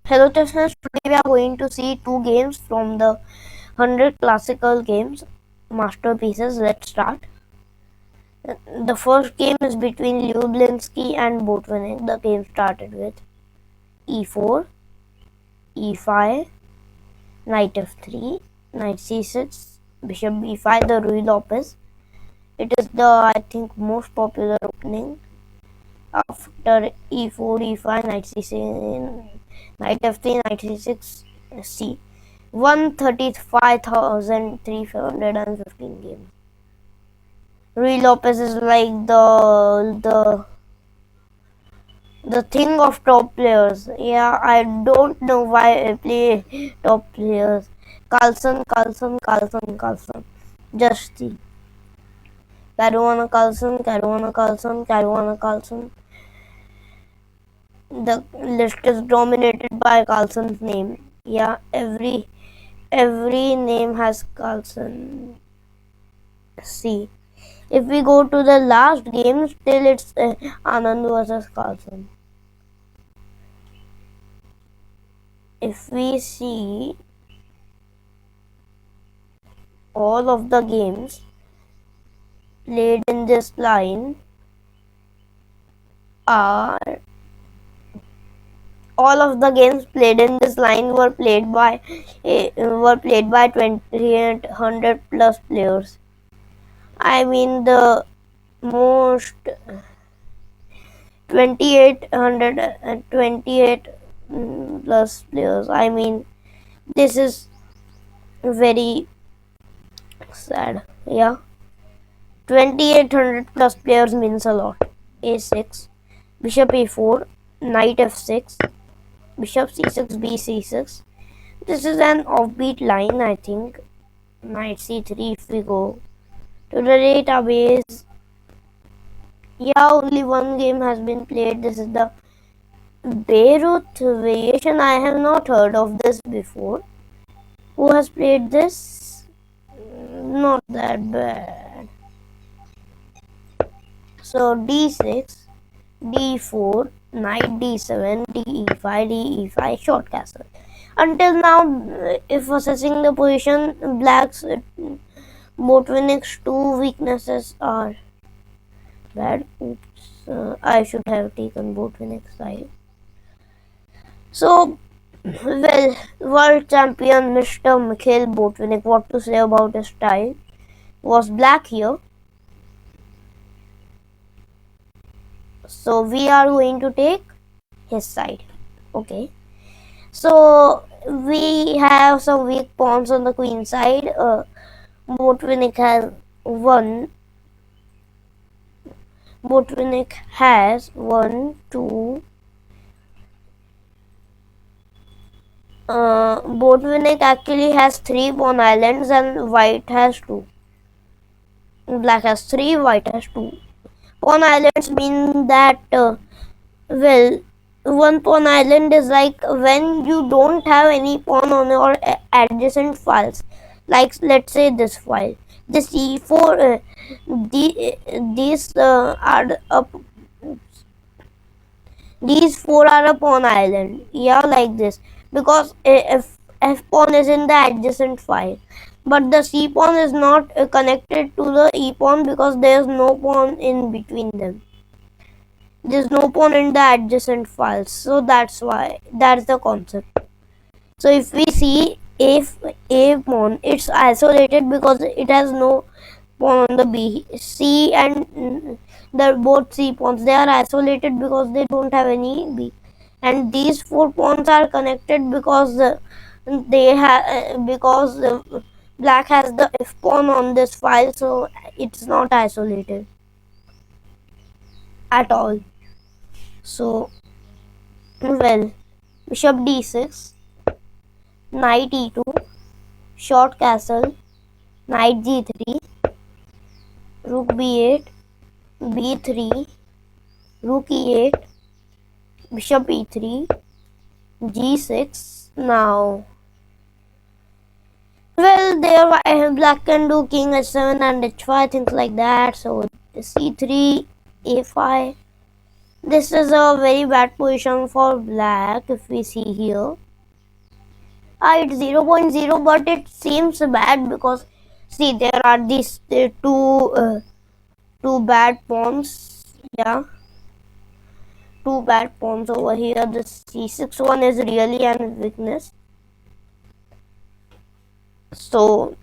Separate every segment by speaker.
Speaker 1: Hello listeners, today we are going to see two games from the 100 classical games masterpieces. Let's start. The first game is between Lublinski and Botvinnik. The game started with e4, e5, knight f3, knight c6, bishop b5, the Ruy Lopez. It is the, I think, most popular opening. After e4, e5, knight c6, knight f3, knight c6, c. 135,315 games. Ruy Lopez is like the thing of top players. Yeah, I don't know why I play top players. Carlsen. Just see. Caruana Carlsen. The list is dominated by Carlsen's name. Yeah, every name has Carlsen. See. If we go to the last game, still it's Anand versus Carlsen. If we see all of the games played in this line are all of the games played in this line were played by 2800 plus players. I mean the most 2828 plus players. I mean this is very sad. Yeah. 2800 plus players means a lot. a6, bishop a4, knight f6, bishop c6, b6. This is an offbeat line, I think. Knight c3 if we go to the database. Yeah, only one game has been played. This is the Beirut variation. I have not heard of this before. Who has played this? Not that bad. So d6, d4, knight d7, de5, de5, short castle. Until now, if assessing the position, black's Botvinnik's two weaknesses are bad. Oops, I should have taken Botvinnik's side. So, well, world champion Mr. Mikhail Botvinnik, what to say about his style? Was black here? So we are going to take his side. Okay. So we have some weak pawns on the queen side. Botvinnik has one. Botvinnik has one, two. Botvinnik actually has three pawn islands and white has two. Black has three, white has two. Pawn islands mean that well, one pawn island is like when you don't have any pawn on your adjacent files. Like let's say this file, this e4, these are up. These four are a pawn island. Yeah, like this because if f pawn is in the adjacent file, but the c pawn is not connected to the e pawn because there is no pawn in between them. There's no pawn in the adjacent files, so that's why that's the concept. So if we see if a pawn, it's isolated because it has no pawn on the b. C and the both c pawns, they are isolated because they don't have any b, and these four pawns are connected because they have because black has the f pawn on this file, so it's not isolated at all. So well, bishop d6, knight e2, short castle, knight g3, rook b8, b3, rook e8, bishop e3, g6. Now, well, there black can do king h7 and h5, things like that. So c3, a5. This is a very bad position for black if we see here. It's 0.0, but it seems bad because see there are these two bad pawns. Yeah, two bad pawns over here. The c6 one is really an weakness. So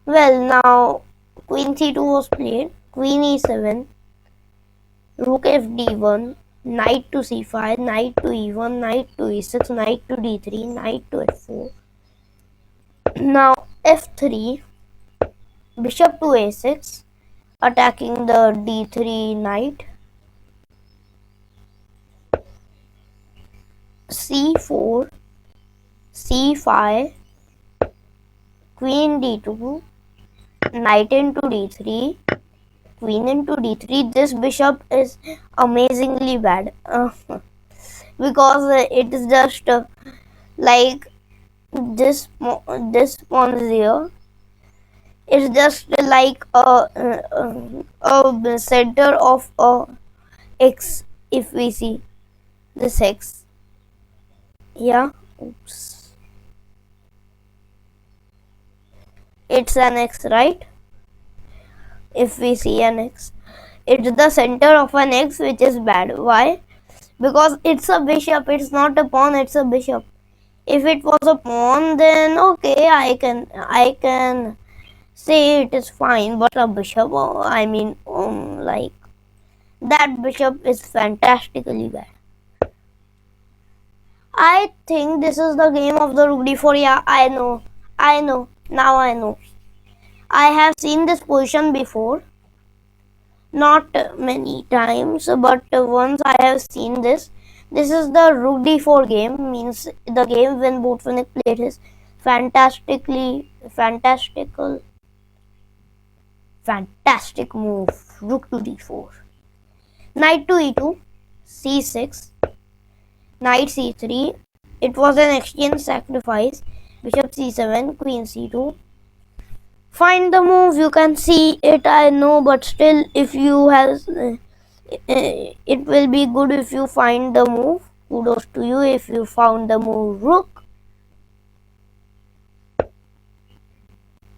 Speaker 1: well, now queen c2 was played. Queen e7, rook fd1, knight to c5, knight to e1, knight to e6, knight to d3, knight to f4. Now f3, bishop to a6, attacking the d3 knight. c4, c5, queen d2, knight into d3, queen into d3. This bishop is amazingly bad because it is just like this pawn is here. It's just like a center of a x. If we see this x, yeah, oops, it's an x, right? If we see an x, it's the center of an x, which is bad. Why? Because it's a bishop. It's not a pawn, it's a bishop. If it was a pawn, then okay, I can say it is fine, but a bishop, I mean, like that bishop is fantastically bad. I think this is the game of the rook d4. Yeah, I know. Now I know. I have seen this position before. Not many times, but once I have seen this. This is the rook d4 game, means the game when Botvinnik played his fantastic move, rook to d4. Knight to e2, c6, knight c3. It was an exchange sacrifice. Bishop c7, queen c2. Find the move. You can see it, I know, but still, if you have, it will be good if you find the move. Kudos to you if you found the move rook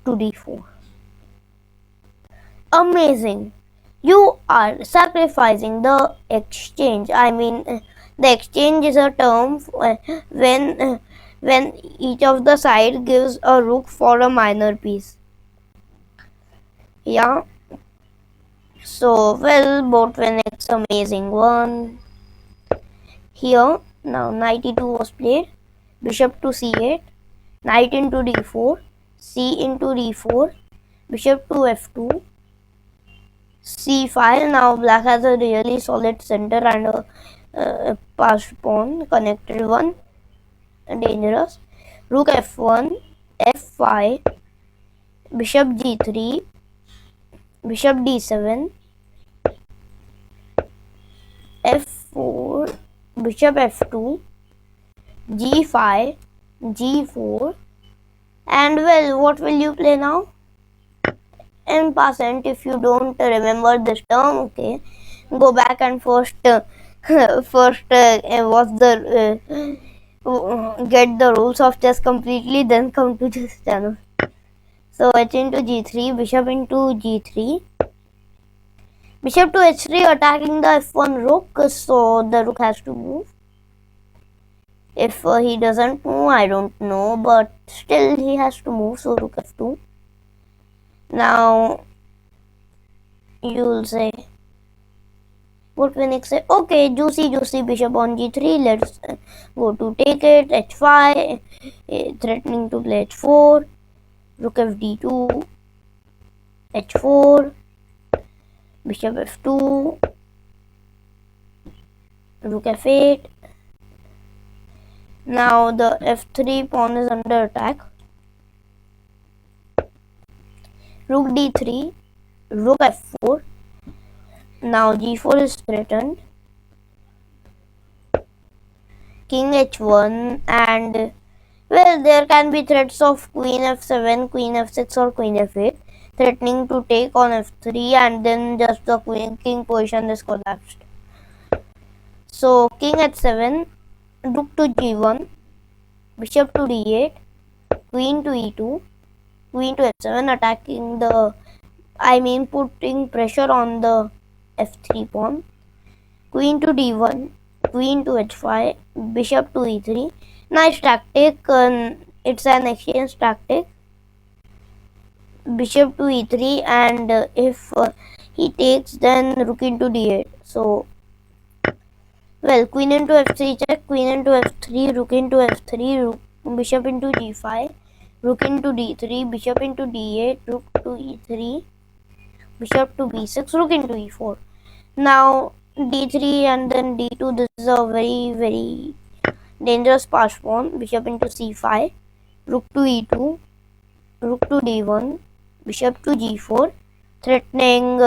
Speaker 1: to d4. Amazing. You are sacrificing the exchange. I mean, the exchange is a term when each of the side gives a rook for a minor piece. Yeah. So well, Botvinnik's amazing one. Here now knight e2 was played. Bishop to c8, knight into d4, c into d4, bishop to f2, c5. Now black has a really solid center and a passed pawn, connected one, dangerous. Rook f1, f5, bishop g3, bishop d7, f4, bishop f2, g5, g4, and well, what will you play now? En passant, if you don't remember this term, okay, go back and first watch the get the rules of chess completely, then come to this channel. So h into g3, bishop into g3, bishop to h3, attacking the f1 rook, so the rook has to move. If he doesn't move, I don't know, but still he has to move, so rook f2. Now you'll say, Botvinnik say, okay, juicy bishop on g3, let's go to take it, h5, threatening to play h4, rook fd2, h4, bishop f2, rook f8. Now the f3 pawn is under attack. Rook d3, rook f4. Now g4 is threatened. King h1, and well, there can be threats of queen f7, queen f6, or queen f8. threatening to take on f3, and then just the king position is collapsed. So king h7, rook to g1, bishop to d8, queen to e2, queen to h7, attacking the, putting pressure on the f3 pawn, queen to d1, queen to h5, bishop to e3. Nice tactic, it's an exchange tactic. Bishop to e3, and if he takes, then rook into d8. So, well, queen into f3 check, queen into f3, rook into f3, bishop into g5, rook into d3, bishop into d8, rook to e3, bishop to b6, rook into e4. Now d3 and then d2. This is a very, very dangerous pass pawn. Bishop into c5, rook to e2, rook to d1, bishop to g4, threatening,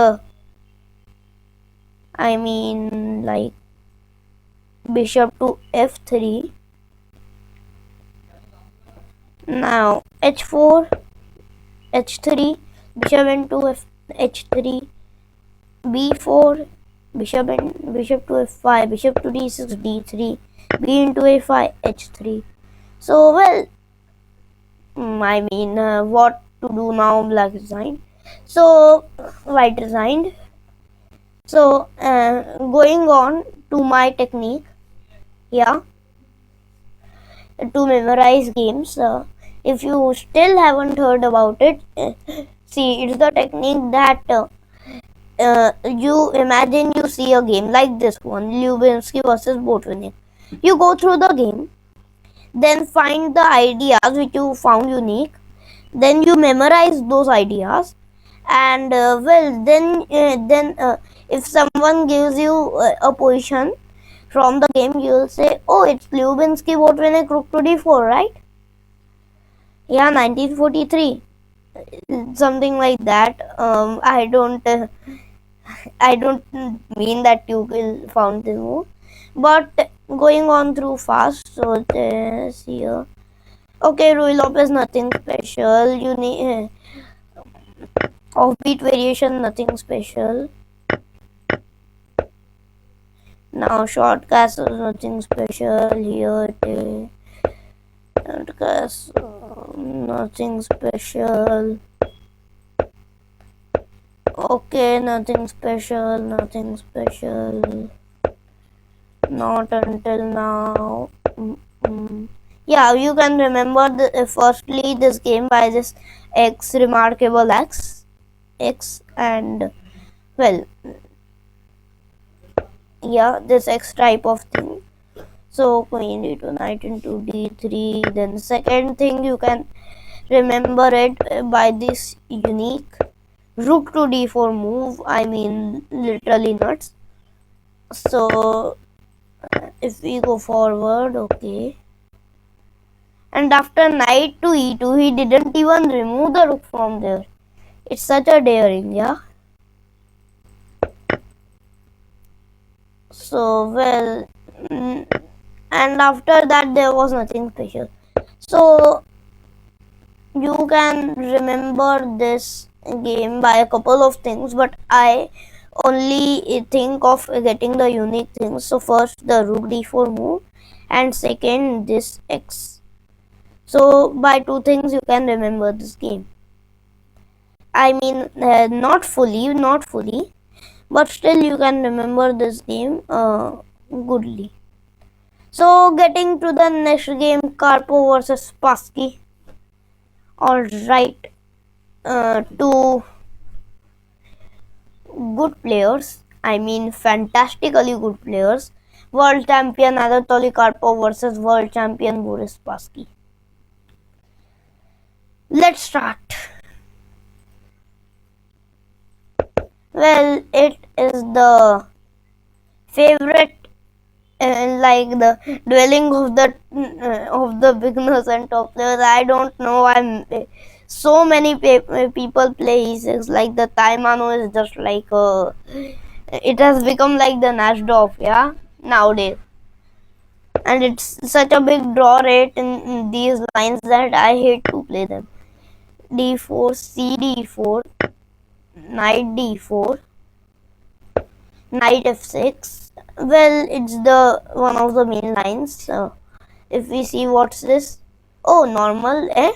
Speaker 1: like bishop to f3. Now h4, h3, bishop into h3, b4, bishop to f5, bishop to d6, d3, b into a5, h3. So, well, what to do now? Black resigned. So white resigned. So going on to my technique, yeah, to memorize games. If you still haven't heard about it, see, it's the technique that you imagine you see a game like this one, Lubinsky versus Botvinnik. You go through the game, then find the ideas which you found unique, then you memorize those ideas, and then if someone gives you a position from the game, you'll say, oh, it's Lubinsky Botvinnik rook to d4, right? Yeah, 1943, something like that. I don't mean that you will found the move, but going on through fast. So this here, okay, Ruy Lopez, nothing special. You need offbeat variation, nothing special. Now short castle, nothing special. Here short castle, nothing special. Okay, nothing special, nothing special. Not until now. Yeah, you can remember firstly this game by this X, remarkable X, and well, yeah, this X type of thing. So queen d2, knight into d3. Then the second thing you can remember it by this unique rook to d4 move. Literally nuts. So if we go forward, okay, and after knight to e2, he didn't even remove the rook from there. It's such a daring, yeah. So, well, and after that there was nothing special. So you can remember this game by a couple of things, but I only think of getting the unique things. So first the rook d4 move, and second this X. So by two things you can remember this game. Not fully, but still you can remember this game goodly. So getting to the next game, Karpov versus Spassky. Alright, two good players, fantastically good players. World champion Anatoly Karpov versus world champion Boris Spassky. Let's start. Well, it is the favorite, like the dwelling of the beginners and top players. I don't know why so many people play e6. Like the Taimano is just like it has become like the Nasdorf, yeah, nowadays. And it's such a big draw rate in these lines that I hate to play them. d4, c d4, knight d4, knight f6. Well, it's the one of the main lines. So if we see what's this, oh, normal, eh?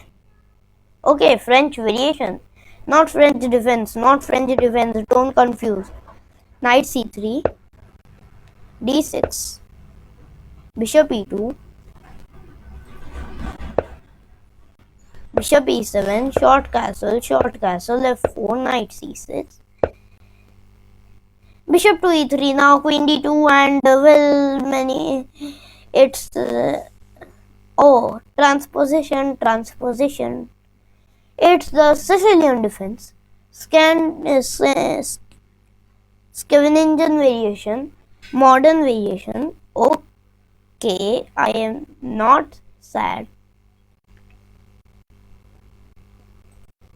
Speaker 1: Okay, French variation, not French defense, not French defense. Don't confuse. Knight c3, d6, bishop e2, bishop e7, short castle, f4, knight c6, bishop to e3. Now queen d2, and well, many. It's oh, transposition. It's the Sicilian defense. Scandinavian variation, modern variation. Okay, I am not sad.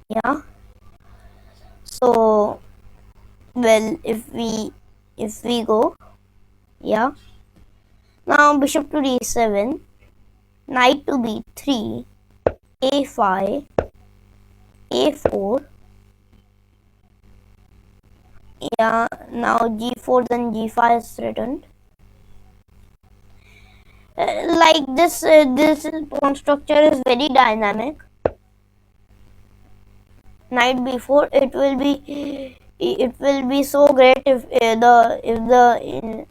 Speaker 1: Yeah. So, well, if we go, yeah. Now bishop to d7, knight to b3, a5, a4. Yeah. Now g4, then g5 is threatened. Like this, this pawn structure is very dynamic. Knight b4, it will be so great if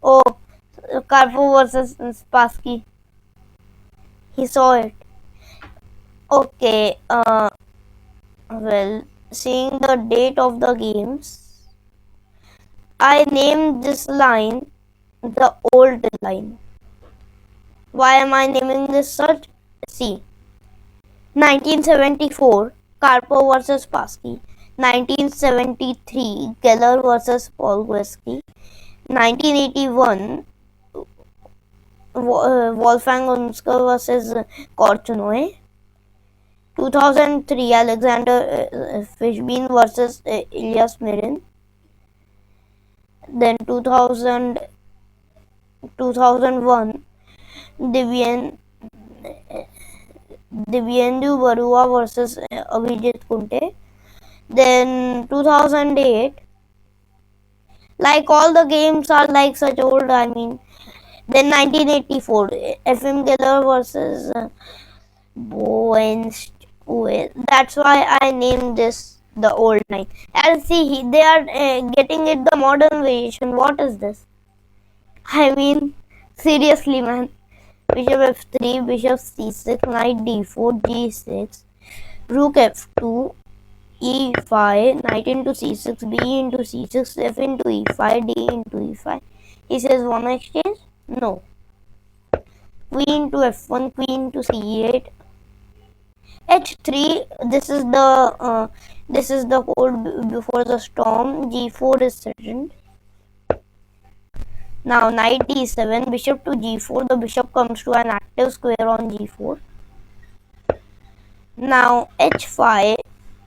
Speaker 1: oh, Karpov versus Spassky, he saw it. Okay, well, seeing the date of the games, I named this line the old line. Why am I naming this such? See, 1974, Karpov versus Spassky. 1973, Geller versus Polgweski. 1981, Wolfgang Unsker versus Korchnoi. 2003, Alexander Fishbein versus Ilyas Mirin. Then 2001, Divyendu Barua versus Abhijit Kunte. Then 2008, like all the games are like such old, I mean. Then 1984, FM Geller versus Bowenst. That's why I named this the old line. And see, they are getting it the modern variation. What is this? I mean, seriously, man. Bishop f3, bishop c6, knight d4, g6, rook f2, e5, knight into c6, b into c6, f into e5, d into e5. He says one exchange? No. Queen to f1, queen to c8, h3. This is the code before the storm. g4 is threatened. Now knight d7, bishop to g4. The bishop comes to an active square on g4. Now h5,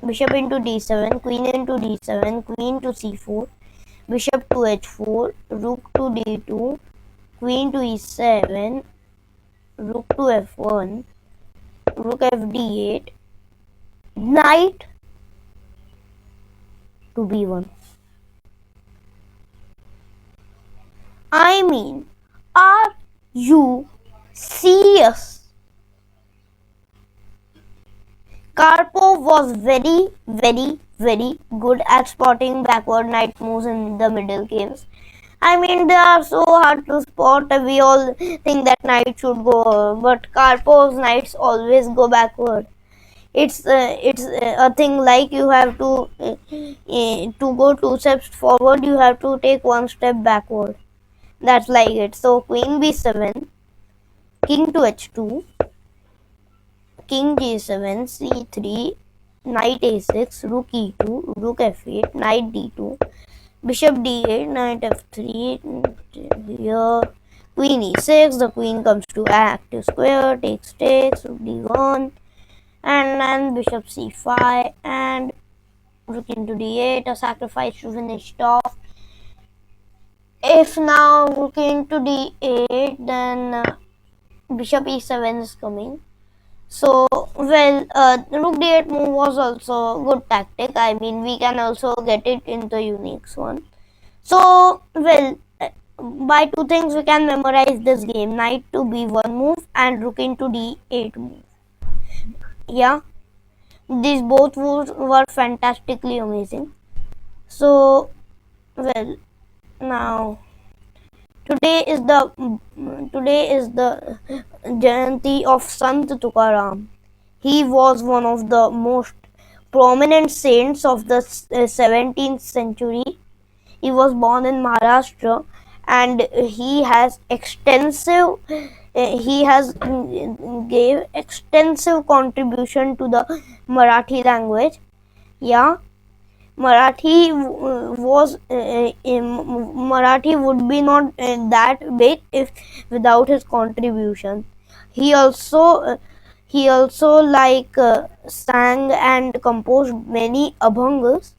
Speaker 1: bishop into d7, queen into d7, queen to c4, bishop to h4, rook to d2, queen to e7, rook to f1, rook fd8, knight to b1. I mean, are you serious? Karpov was very good at spotting backward knight moves in the middle games. I mean, they are so hard to spot. We all think that knight should go, but Karpov's knights always go backward. It's a thing like you have to go 2 steps forward, you have to take 1 step backward. That's like it. So queen b7, king to h2, king g7, c3, knight a6, rook e2, rook f8, knight d2, bishop d8, knight f3, here, queen e6, the queen comes to active square, takes, rook d1, and then bishop c5, and rook into d8, a sacrifice to finish it off. If now rook into d8, then bishop e7 is coming. So, well, rook d8 move was also a good tactic. I mean, we can also get it in the unique one. So, well, by two things we can memorize this game: knight to b1 move and rook into d8 move. Yeah, these both moves were fantastically amazing. So, well, now today is the Jayanti of Sant Tukaram. He was one of the most prominent saints of the 17th century. He was born in Maharashtra, and he has gave extensive contribution to the Marathi language. Yeah, Marathi would be not that big if without his contribution. He also sang and composed many abhangas.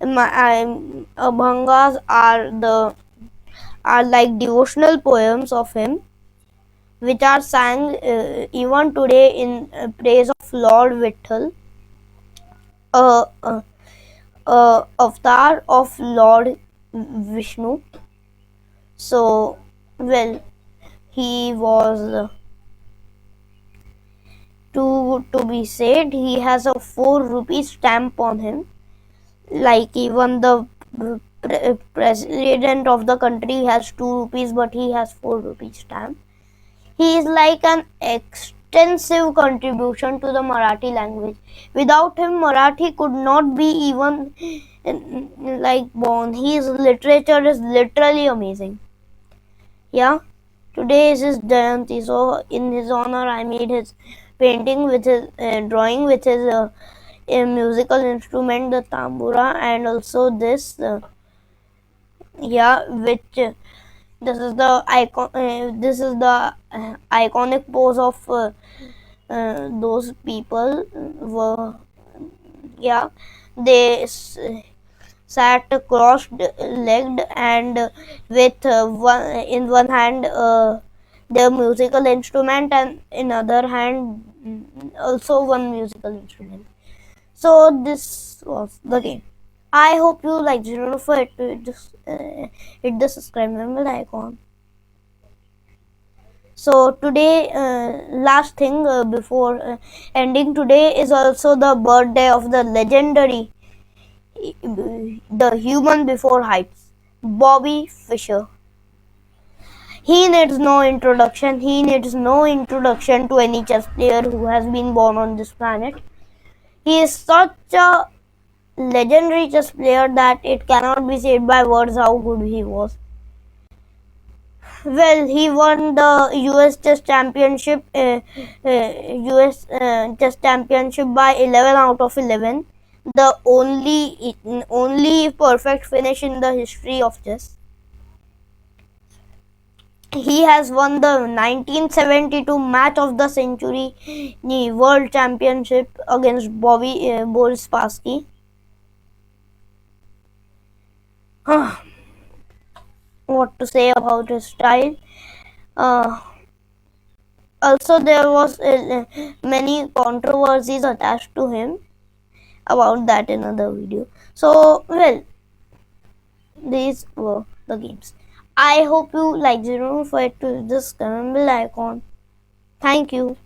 Speaker 1: Abhangas are like devotional poems of him, which are sang even today in praise of Lord Vitthal, a avatar of Lord Vishnu. So, well, he was to be said. He has a 4 rupee stamp on him. Like even the president of the country has 2 rupees, but he has 4 rupee stamp. He is like an extensive contribution to the Marathi language. Without him, Marathi could not be even like born. His literature is literally amazing. Yeah, today is his Jayanti, so in his honor, I made his painting with his drawing with his musical instrument, the tambura, and also this. Yeah, which this is the icon. This is the iconic pose of those people. Were yeah, they sat crossed-legged and with one hand their musical instrument and in other hand also one musical instrument. So this was the game. I hope you liked it. Don't forget to just hit the subscribe bell icon. So today, last thing before ending, today is also the birthday of the legendary, the human before heights, Bobby Fischer. He needs no introduction. He needs no introduction to any chess player who has been born on this planet. He is such a legendary chess player that it cannot be said by words how good he was. Well, he won the US Chess Championship, Chess Championship by 11 out of 11. The only perfect finish in the history of chess. He has won the 1972 match of the century World Championship against Boris Spassky. What to say about his style? Uh, Also, there was many controversies attached to him. About that in another video. So, well, these were the games. I hope you liked it. Don't forget to just comment bell icon. Thank you.